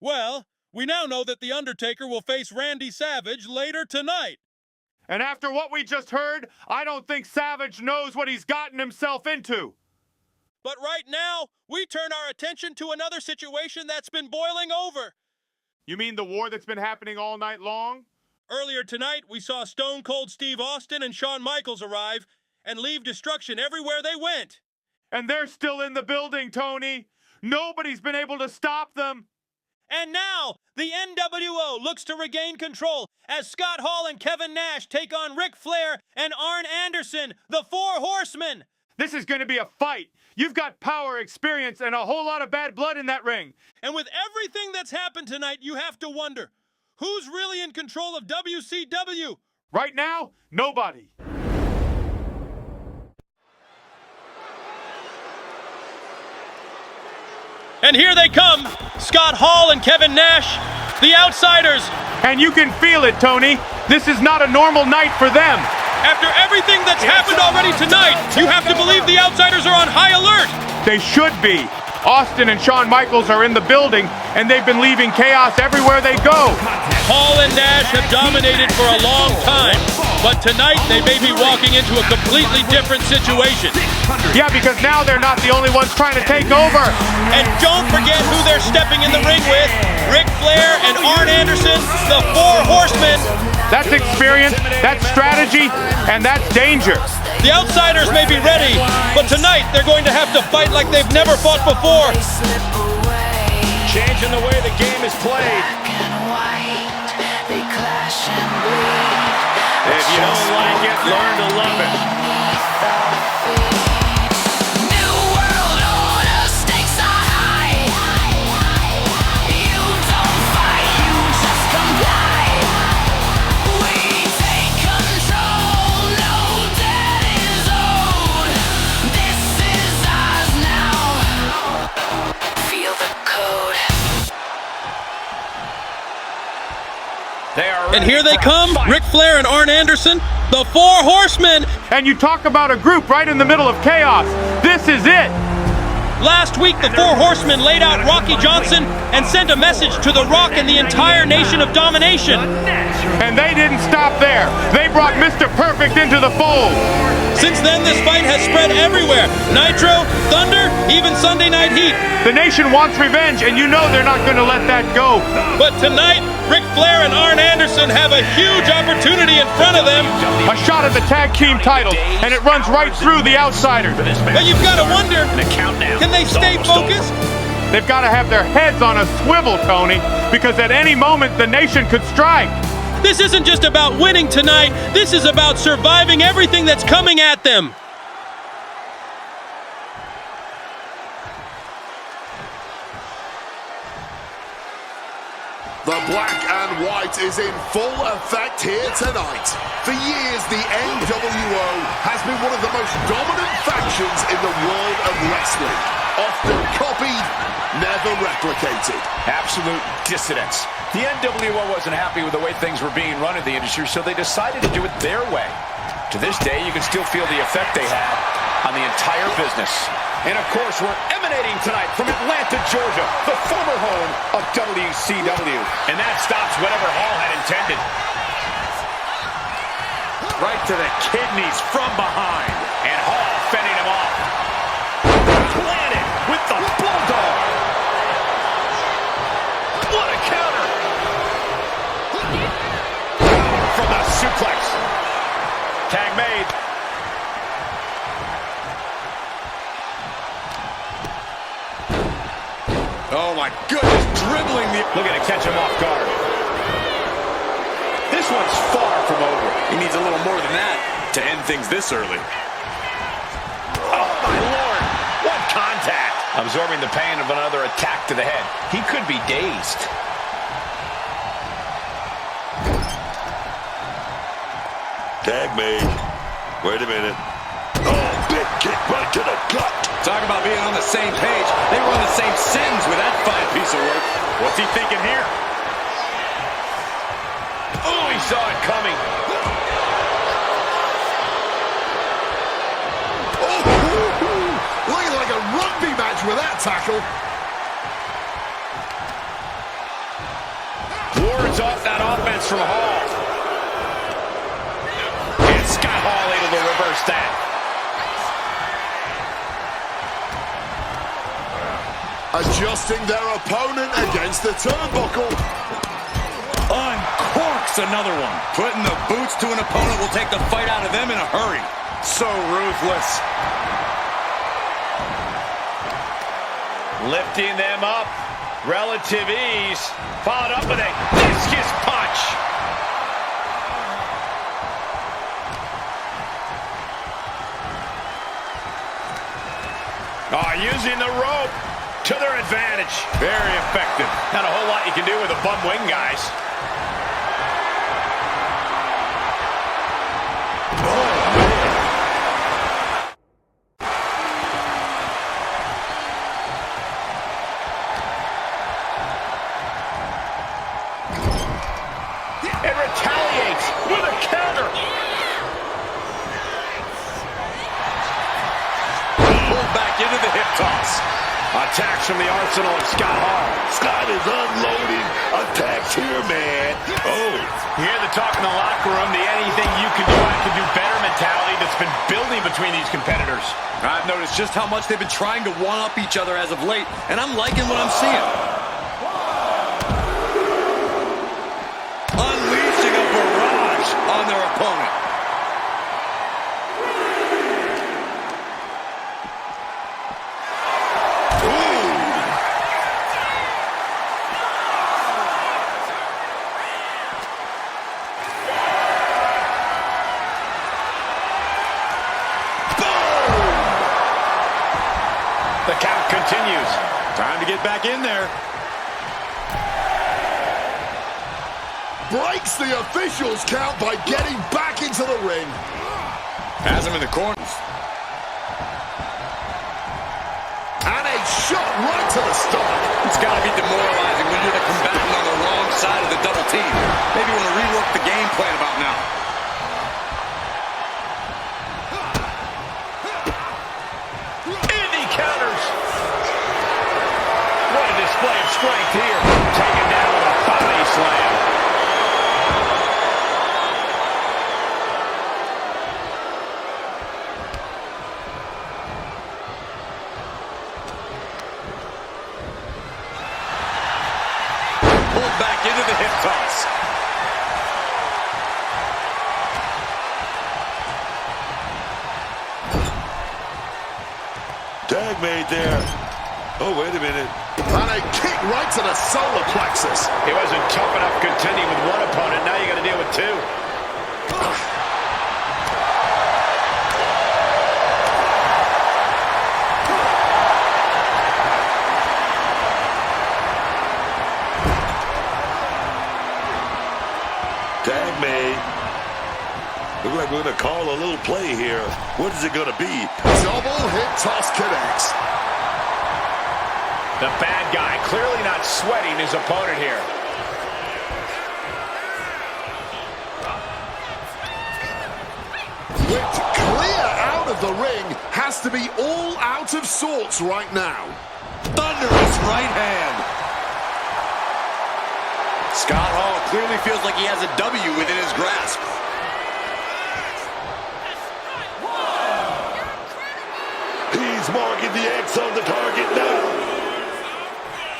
Well, we now know that The Undertaker will face Randy Savage later tonight. And after what we just heard, I don't think Savage knows what he's gotten himself into. But right now, we turn our attention to another situation that's been boiling over. You mean the war that's been happening all night long? Earlier tonight, we saw Stone Cold Steve Austin and Shawn Michaels arrive and leave destruction everywhere they went. And they're still in the building, Tony. Nobody's been able to stop them. And now, the NWO looks to regain control as Scott Hall and Kevin Nash take on Ric Flair and Arn Anderson, the Four Horsemen. This is going to be a fight. You've got power, experience, and a whole lot of bad blood in that ring. And with everything that's happened tonight, you have to wonder, who's really in control of WCW? Right now, nobody. And here they come, Scott Hall and Kevin Nash, the Outsiders. And you can feel it, Tony. This is not a normal night for them. After everything that's happened already tonight, you have to believe the Outsiders are on high alert. They should be. Austin and Shawn Michaels are in the building, and they've been leaving chaos everywhere they go. Hall and Nash have dominated for a long time, but tonight they may be walking into a completely different situation. Yeah, because now they're not the only ones trying to take over. And don't forget who they're stepping in the ring with, Ric Flair and Arn Anderson, the Four Horsemen. That's experience, that's strategy, and that's danger. The Outsiders may be ready, but tonight they're going to have to fight like they've never fought before. Changing the way the game is played. If you don't like it, learn to love it. New world order, stakes are high. You don't fight, you just comply. We take control, no debt is owed. This is ours now. Feel the code. And here they come, Ric Flair and Arn Anderson, the Four Horsemen. And you talk about a group right in the middle of chaos. This is it. Last week, the Four Horsemen laid out Rocky Johnson and sent a message to The Rock and the entire Nation of Domination. And they didn't stop there. They brought Mr. Perfect into the fold. Since then, this fight has spread everywhere. Nitro, Thunder, even Sunday Night Heat. The Nation wants revenge, and you know they're not going to let that go. But tonight, Ric Flair and Arn Anderson have a huge opportunity in front of them. A shot at the tag team titles, and it runs right through the Outsiders. But you've got to wonder, can they stay focused? They've got to have their heads on a swivel, Tony, because at any moment the Nation could strike. This isn't just about winning tonight. This is about surviving everything that's coming at them. The black and white is in full effect here tonight. For years, the NWO has been one of the most dominant factions in the world of wrestling. Often copied, never replicated. Absolute dissidents. The NWO wasn't happy with the way things were being run in the industry, so they decided to do it their way. To this day, you can still feel the effect they had on the entire business. And of course, we're emanating tonight from Atlanta, Georgia, the former home of WCW. And that stops whatever Hall had intended. Right to the kidneys from behind. And Hall fending him off. Planted with the Bulldog. What a counter. From the suplex. Tag made. Oh my goodness, dribbling the... Looking to catch him off guard. This one's far from over. He needs a little more than that to end things this early. Oh my Lord, what contact. Absorbing the pain of another attack to the head. He could be dazed. Tag made. Wait a minute. Oh, big kick right to the gut. Talk about being on the same page. They were on the same sins with that fine piece of work. What's he thinking here? Oh, he saw it coming. Oh, looking like a rugby match with that tackle. Wards off that offense from Hall. And Scott Hall able to reverse that. Adjusting their opponent against the turnbuckle. Uncorks another one. Putting the boots to an opponent will take the fight out of them in a hurry. So ruthless. Lifting them up. Relative ease. Followed up with a discus punch. Using the rope to their advantage. Very effective. Not a whole lot you can do with a bum wing, guys. It retaliates with a counter. Pulled back into the hip toss. Attacks from the arsenal of Scott Hall. Scott is unloading attacks here, man. Oh. You hear the talk in the locker room, the anything you can do, I can do better mentality that's been building between these competitors. I've noticed just how much they've been trying to one-up each other as of late, and I'm liking what I'm seeing. Unleashing a barrage on their opponent. The count continues. Time to get back in there. Breaks the officials' count by getting back into the ring. Has him in the corners. And a shot right to the stomach. It's got to be demoralizing when you're the combatant on the wrong side of the double team. Maybe want to rework the game plan about now. Display of strength here. Taken down with a body slam. Pulled back into the hip toss. Tag made there. Oh, wait a minute. And a kick right to the solar plexus. He wasn't tough enough contending with one opponent. Now you got to deal with two. Tag made. Look like we're going to call a little play here. What is it going to be? Double hip toss connects. The bad guy clearly not sweating his opponent here. Whipped clear out of the ring. Has to be all out of sorts right now. Thunderous right hand. Scott Hall clearly feels like he has a W within his grasp. He's marking the X on the target now.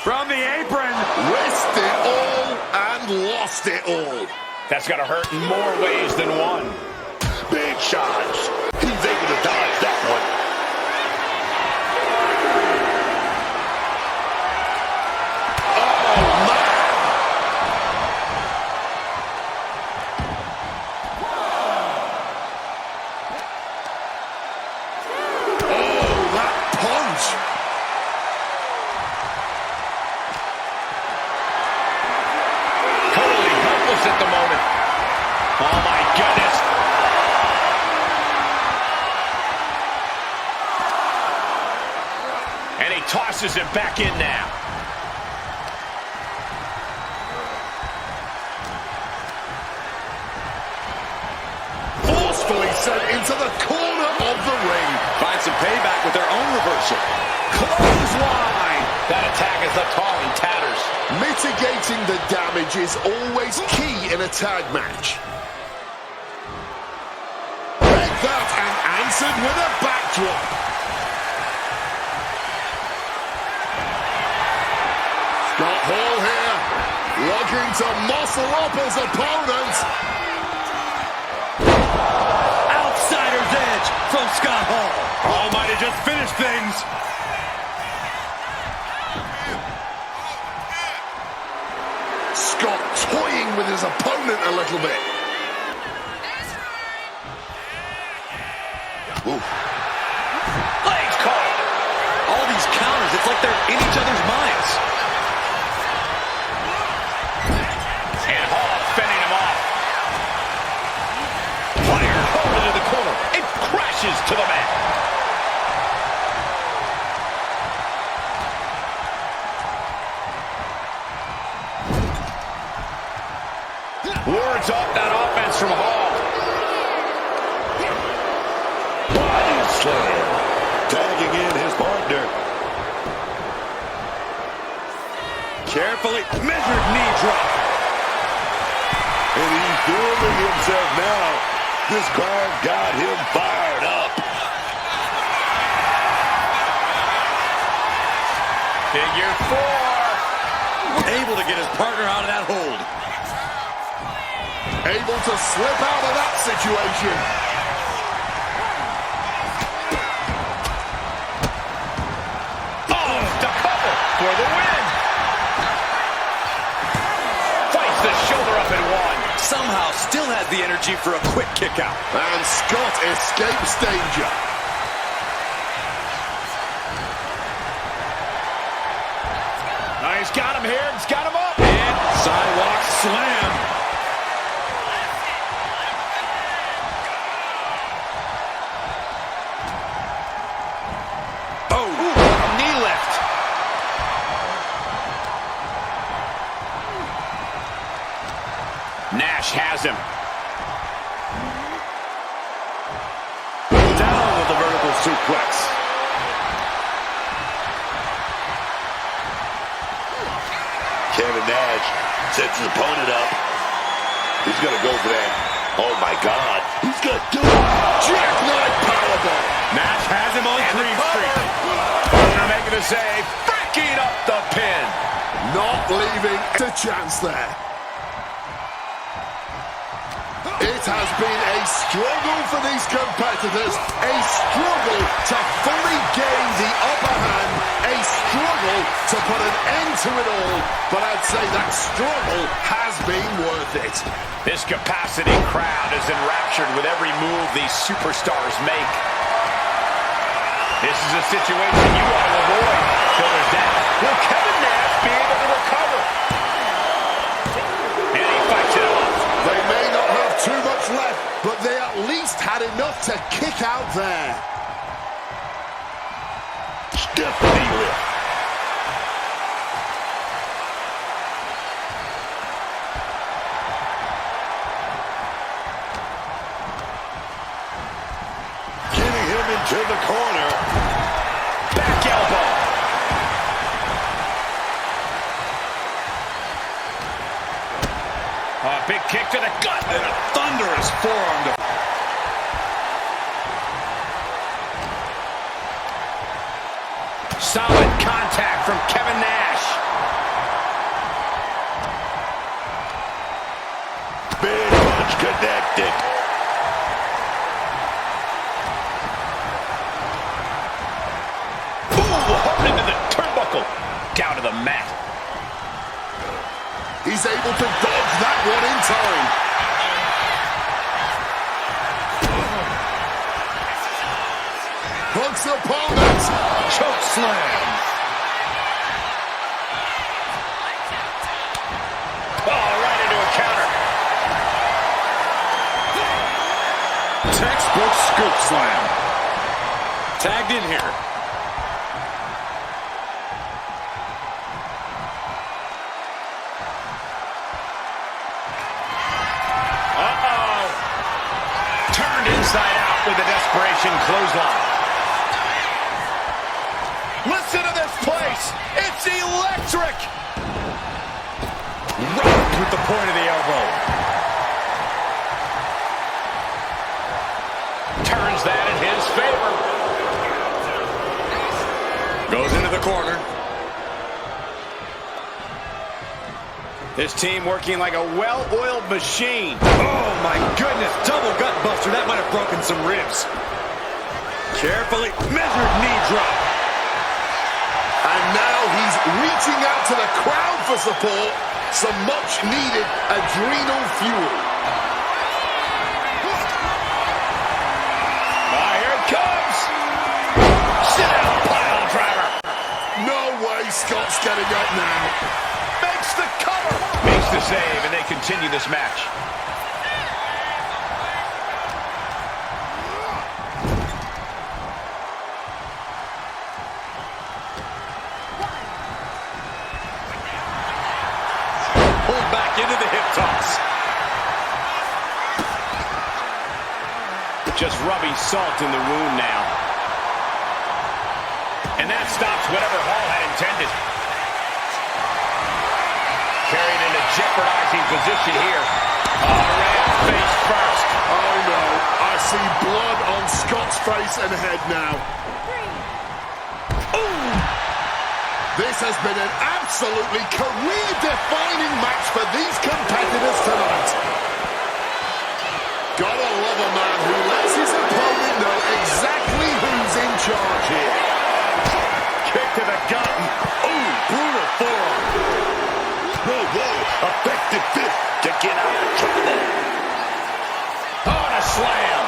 From the apron. Risked it all and lost it all. That's got to hurt in more ways than one. Big shots. He's able to dodge that one. Oh, my. Oh, that punch. At the moment. Oh my goodness. And he tosses it back in now. Forcefully sent into the corner of the ring. Find some payback with their own reversal. Clothesline. That attack is left Hall in tatters. Mitigating the damage is always key in a tag match. Read that and answered with a backdrop. Scott Hall here, looking to muscle up his opponent. Outsider's edge from Scott Hall. Oh, might have just finished things. Scott toying with his opponent a little bit. Ooh. Legs caught. All these counters, it's like they're in each other's minds. And Hall fending him off. Flair pulled into the corner. It crashes to the mat. Wards off that offense from Hall. Body slam. Tagging in his partner. Carefully measured knee drop. And he's feeling himself now. This crowd got him fired up. Figure 4. Able to get his partner out of that hold. Able to slip out of that situation. Oh, the cover for the win. Fights the shoulder up and one. Somehow still has the energy for a quick kick out. And Scott escapes danger. Now he's got him here. He's got him up. And sidewalk slam. Oh, knee lift. Nash has him. Down with the vertical suplex. Kevin Nash sets his opponent up. He's going to go for that. Oh, my God. He's going to do it. Jackknife powerbomb. Nash has him on Green Street. Partner making a save. Breaking up the pin. Not leaving a chance there. It has been a struggle for these competitors, a struggle to fully gain the upper hand, a struggle to put an end to it all, but I'd say that struggle has been worth it. This capacity crowd is enraptured with every move these superstars make. This is a situation you want to avoid. Shoulders down. Will Kevin Nash be able to recover? And he fights it off. They may not have too much left, but they at least had enough to kick out there. Stiff knee lift. Getting him into the corner. Back elbow. A big kick to the gut. And a thunderous forearm to... Solid contact from Kevin Nash. Big punch connected. Ooh, hard into the turnbuckle. Down to the mat. He's able to dodge that one in time. Hooks opponent. choke slam. Oh, right into a counter. Textbook scoop slam. Tagged in here. Uh-oh. Turned inside out with a desperation clothesline. Listen to this place. It's electric. Rocked with the point of the elbow. Turns that in his favor. Goes into the corner. This team working like a well-oiled machine. Oh my goodness, double gut buster. That might have broken some ribs. Carefully measured knee drop. And now he's reaching out to the crowd for support. Some much-needed adrenal fuel. Here it comes. Sit down, pile driver. No way Scott's getting up now. Makes the cover. Makes the save, and they continue this match. Pulled back into the hip toss. Just rubbing salt in the wound now. And that stops whatever Hall had intended. Carried into jeopardizing position here. Ran face first. Oh no, I see blood on Scott's face and head now. Ooh. This has been an absolutely career-defining match for these competitors tonight. Gotta love a man who lets his opponent know exactly who's in charge here. Kick to the gut. Ooh, brutal forearm. Whoa, whoa, effective fist to get out and try that. On a slam.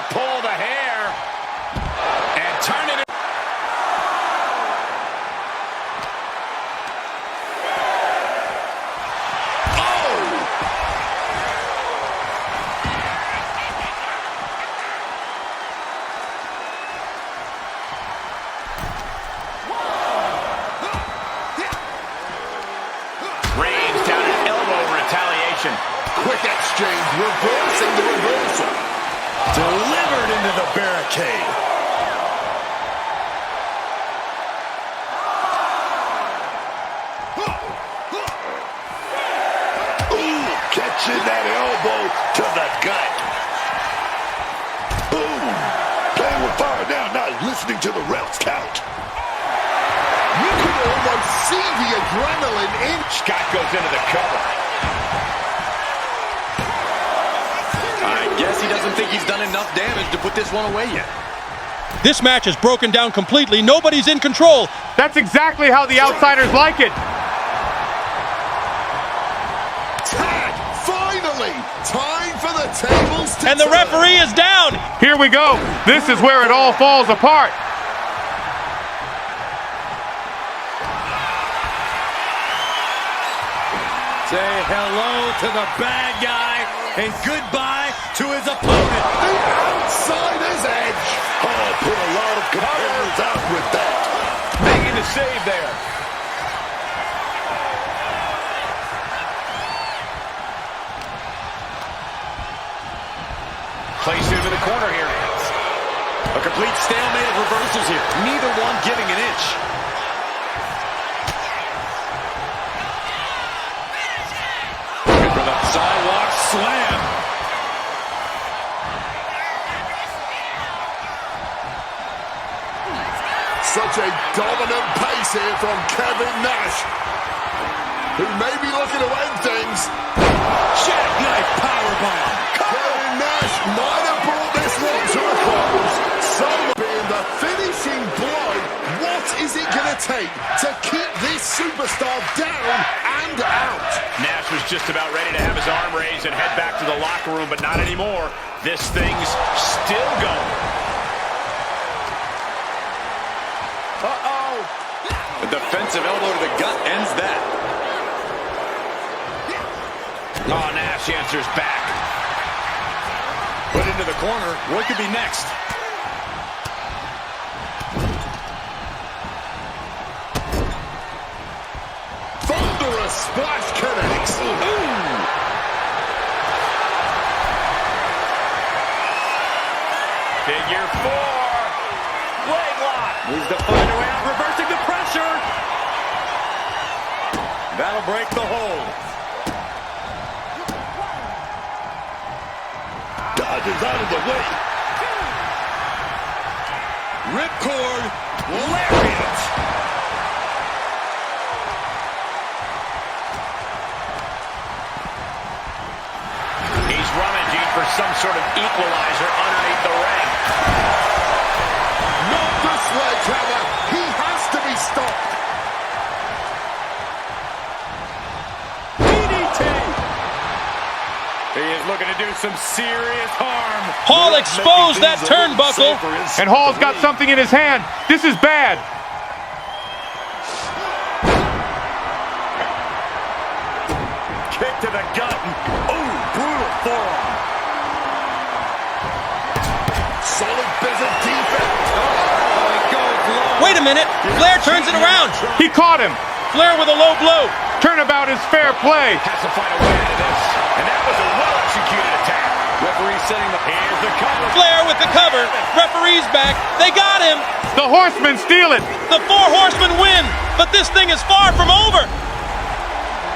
Pull the hair. And turn it. Quick exchange, reversing the reversal. Delivered into the barricade. Ooh, catching that elbow to the gut. Boom. Playing with fire now, not listening to the ref's count. You can almost see the adrenaline in. Scott goes into the cover. I guess he doesn't think he's done enough damage to put this one away yet. This match is broken down completely. Nobody's in control. That's exactly how the outsiders like it. Tag, finally! Time for the tables to And the turn. referee is down. Here we go. This is where it all falls apart. Say hello to the bad guy and goodbye to his opponent. The outsider's edge. Oh, put a lot of competitors out with that. Making the save there. Placed into the corner here. A complete stalemate of reversals here. Neither one giving an inch. Looking for the sidewalk slam. Such a dominant pace here from Kevin Nash, who may be looking to end things. Jackknife powerbomb. Kevin Nash might have brought this one to a close. So being the finishing blow, what is it going to take to keep this superstar down and out? Nash was just about ready to have his arm raised and head back to the locker room, but not anymore. This thing's still going. Uh-oh. A defensive elbow to the gut ends that. Oh, Nash answers back. Put into the corner. What could be next? Thunderous splash connects. Ooh. Figure four. Leg lock. Needs to find a way out, reversing the pressure. That'll break the hold. Dodges out of the way. Ripcord, lariat. He's rummaging for some sort of equalizer underneath the ring. Not the sledgehammer. He has to be stopped. DDT. He is looking to do some serious harm. Hall exposed that turnbuckle. And Hall's got something in his hand. This is bad. Kick to the gut. Ooh, brutal forearm. Solid bit of defense. Oh, he goes low. Wait a minute. Flair turns it around. He caught him. Flair with a low blow. Turnabout is fair play. Has to find a way out of this. And that was a well-executed attack. Referee setting the... Here's the cover. Flair with the cover. Referee's back. They got him. The Horsemen steal it. The Four Horsemen win. But this thing is far from over.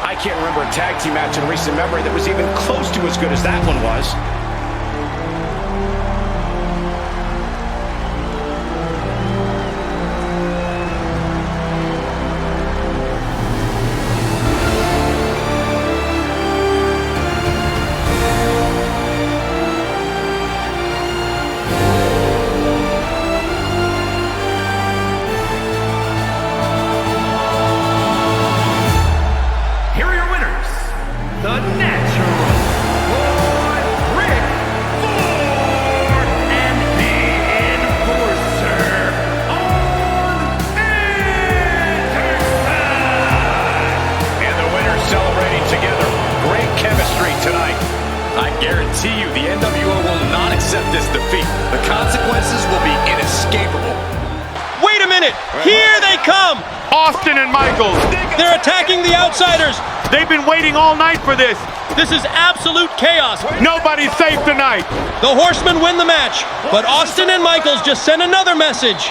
I can't remember a tag team match in recent memory that was even close to as good as that one was. Here are your winners, the Natural, Rick Ford, and the Enforcer, And the winners celebrating together. Great chemistry tonight. I guarantee you the NWO will not accept this defeat. The consequences will be inescapable. Wait a minute. Here they come. Austin and Michaels. They're attacking the outsiders. They've been waiting all night for this. This is absolute chaos. Nobody's safe tonight. The Horsemen win the match, but Austin and Michaels just sent another message.